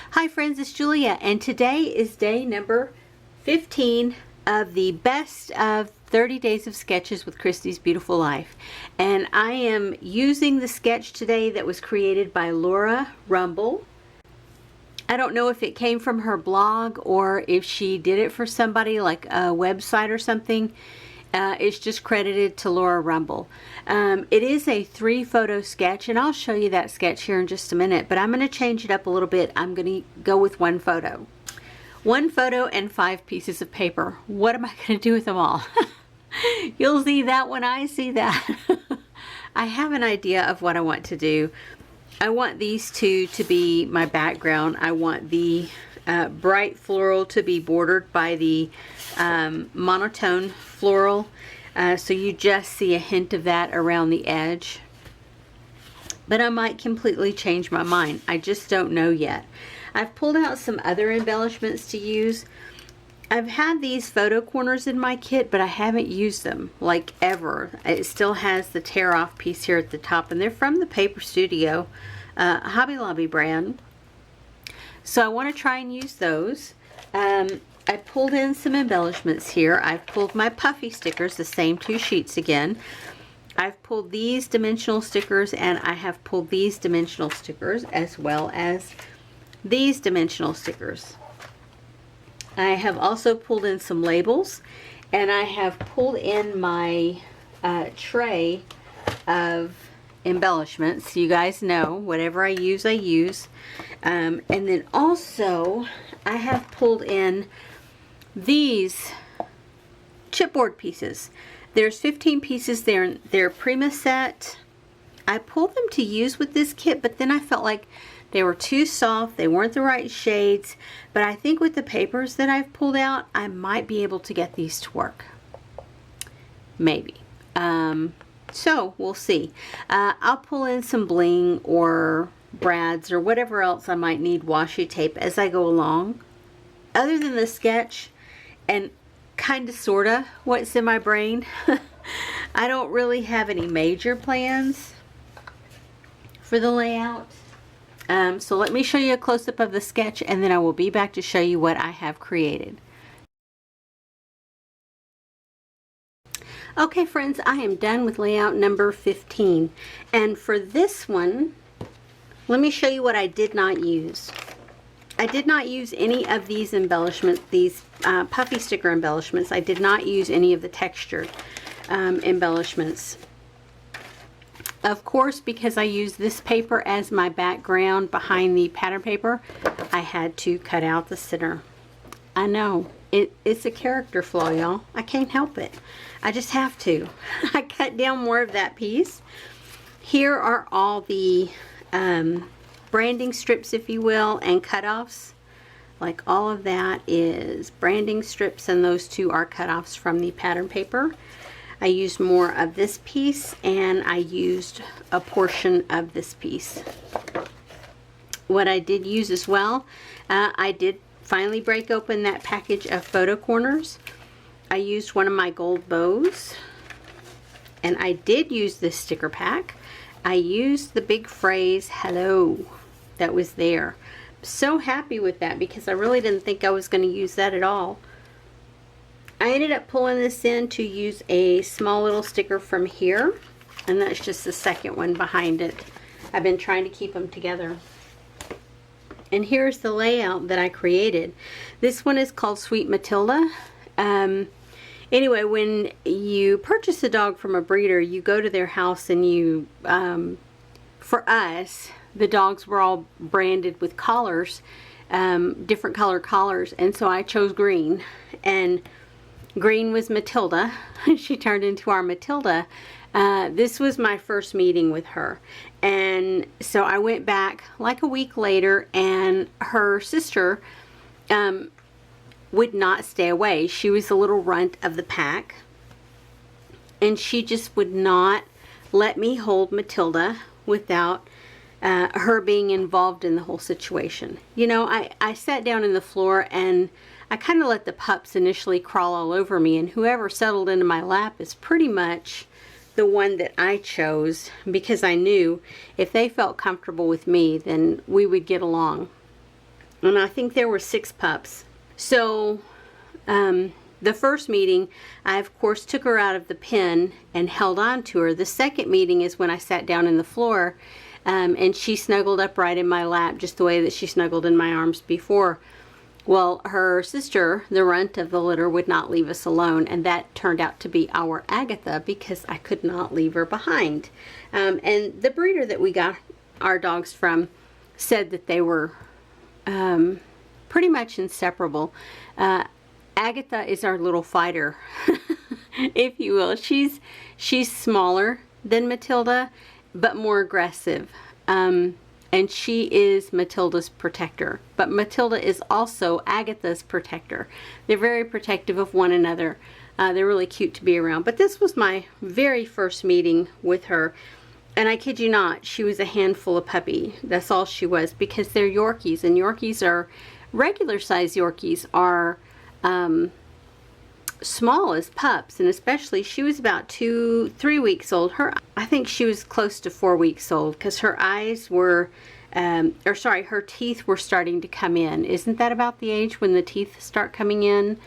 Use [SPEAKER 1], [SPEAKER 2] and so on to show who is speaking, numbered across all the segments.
[SPEAKER 1] Hi friends, it's Julia, and today is day number 15 of the best of 30 days of sketches with Christy's Beautiful Life. And I am using the sketch today that was created by Laura Rumble. I don't know if it came from her blog or if she did it for somebody like a website or something. It's just credited to Laura Rumble. It is a 3-photo sketch, and I'll show you that sketch here in just a minute, but I'm going to change it up a little bit. I'm going to go with 1 photo. 1 photo and 5 pieces of paper. What am I going to do with them all? You'll see that when I see that. I have an idea of what I want to do. I want these two to be my background. I want the bright floral to be bordered by the monotone floral, so you just see a hint of that around the edge. But I might completely change my mind. I just don't know yet. I've pulled out some other embellishments to use. I've had these photo corners in my kit, but I haven't used them like ever. It still has the tear off piece here at the top, and they're from the Paper Studio Hobby Lobby brand. So I want to try and use those. I pulled in some embellishments here. I've pulled my puffy stickers, the same 2 sheets again. I've pulled these dimensional stickers, and I have pulled these dimensional stickers as well as these dimensional stickers. I have also pulled in some labels, and I have pulled in my tray of embellishments. You guys know whatever I use, I use. And then also I have pulled in these chipboard pieces. There's 15 pieces there. They're Prima set. I pulled them to use with this kit, but then I felt like they were too soft. They weren't the right shades. But I think with the papers that I've pulled out, I might be able to get these to work. Maybe. So we'll see. I'll pull in some bling or brads or whatever else I might need washi tape as I go along. Other than the sketch and kind of sort of what's in my brain, I don't really have any major plans for the layout. So let me show you a close-up of the sketch, and then I will be back to show you what I have created. Okay friends, I am done with layout number 15, and for this one, let me show you what I did not use. I did not use any of these embellishments, these puffy sticker embellishments. I did not use any of the textured embellishments. Of course, because I used this paper as my background behind the pattern paper, I had to cut out the center. I know, it's a character flaw, y'all. I can't help it. I just have to. I cut down more of that piece. Here are all the branding strips, if you will, and cutoffs. Like all of that is branding strips, and those 2 are cutoffs from the pattern paper. I used more of this piece, and I used a portion of this piece. What I did use as well, I did finally break open that package of photo corners. I used one of my gold bows, and I did use this sticker pack. I used the big phrase hello that was there. So happy with that because I really didn't think I was going to use that at all. I ended up pulling this in to use a small little sticker from here, and that's just the second one behind it. I've been trying to keep them together. And here's the layout that I created. This one is called Sweet Matilda. Anyway, when you purchase a dog from a breeder, you go to their house and you, for us, the dogs were all branded with collars, different color collars, and so I chose green, and green was Matilda. She turned into our Matilda. This was my first meeting with her, and so I went back like a week later, and her sister would not stay away. She was the little runt of the pack, and she just would not let me hold Matilda without her being involved in the whole situation. You know, I sat down in the floor, and I kind of let the pups initially crawl all over me, and whoever settled into my lap is pretty much the one that I chose, because I knew if they felt comfortable with me, then we would get along. And I think there were 6 pups. So the first meeting, I of course took her out of the pen and held on to her. The second meeting is when I sat down in the floor, and she snuggled up right in my lap, just the way that she snuggled in my arms before. Well, her sister, the runt of the litter, would not leave us alone, and that turned out to be our Agatha, because I could not leave her behind. And the breeder that we got our dogs from said that they were pretty much inseparable. Agatha is our little fighter, if you will. She's smaller than Matilda, but more aggressive. And she is Matilda's protector. But Matilda is also Agatha's protector. They're very protective of one another. They're really cute to be around. But this was my very first meeting with her. And I kid you not, she was a handful of puppy. That's all she was, because they're Yorkies. And Yorkies are, regular size Yorkies are small as pups, and especially she was about 2-3 weeks old. I think she was close to 4 weeks old, because her eyes were her teeth were starting to come in. Isn't that about the age when the teeth start coming in?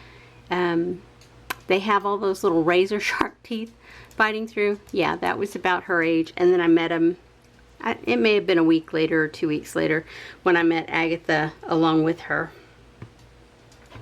[SPEAKER 1] They have all those little razor sharp teeth biting through. Yeah, that was about her age. And then I met him, it may have been a week later or 2 weeks later, when I met Agatha along with her.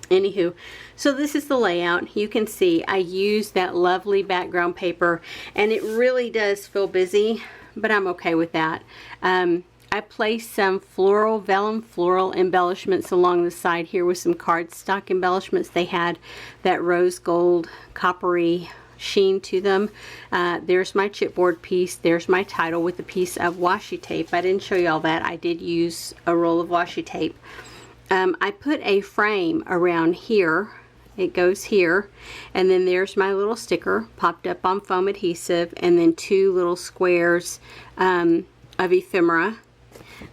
[SPEAKER 1] Anywho, so this is the layout. You can see I used that lovely background paper, and it really does feel busy, but I'm okay with that. I placed some vellum floral embellishments along the side here with some cardstock embellishments. They had that rose gold coppery sheen to them. There's my chipboard piece. There's my title with a piece of washi tape. I didn't show you all that. I did use a roll of washi tape. I put a frame around here. It goes here, and then there's my little sticker popped up on foam adhesive, and then 2 little squares of ephemera.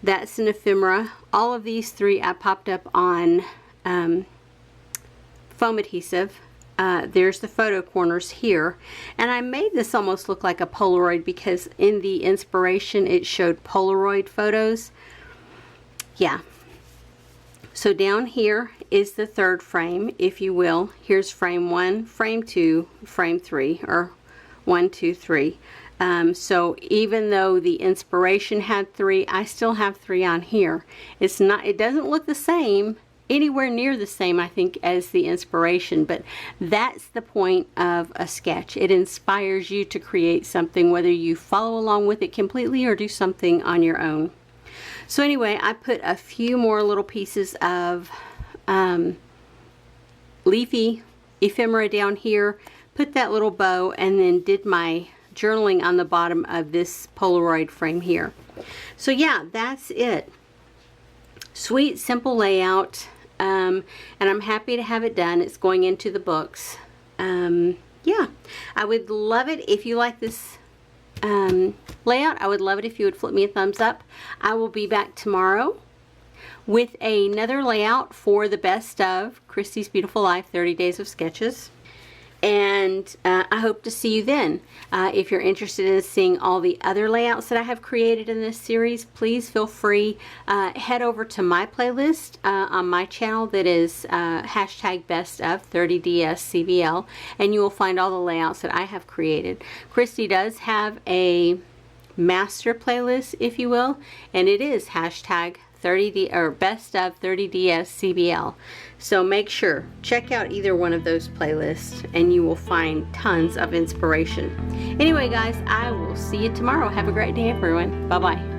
[SPEAKER 1] That's an ephemera. All of these 3 I popped up on foam adhesive. There's the photo corners here, and I made this almost look like a Polaroid, because in the inspiration it showed Polaroid photos. Yeah. So down here is the 3rd frame, if you will. Here's frame 1, frame 2, frame 3, or 1, 2, 3. So even though the inspiration had 3, I still have 3 on here. It doesn't look the same, anywhere near the same, I think, as the inspiration, but that's the point of a sketch. It inspires you to create something, whether you follow along with it completely or do something on your own. So anyway, I put a few more little pieces of leafy ephemera down here, put that little bow, and then did my journaling on the bottom of this Polaroid frame here. So yeah, that's it. Sweet, simple layout, and I'm happy to have it done. It's going into the books. Yeah, I would love it if you like this layout. I would love it if you would flip me a thumbs up. I will be back tomorrow with another layout for the best of Christy's Beautiful Life 30 Days of Sketches. And I hope to see you then. If you're interested in seeing all the other layouts that I have created in this series, please feel free. Head over to my playlist on my channel that is hashtag best of 30DSCBL, and you will find all the layouts that I have created. Christy does have a master playlist, if you will, and it is hashtag 30D or best of 30DSCBL. So make sure, check out either one of those playlists and you will find tons of inspiration. Anyway guys, I will see you tomorrow. Have a great day everyone. Bye bye.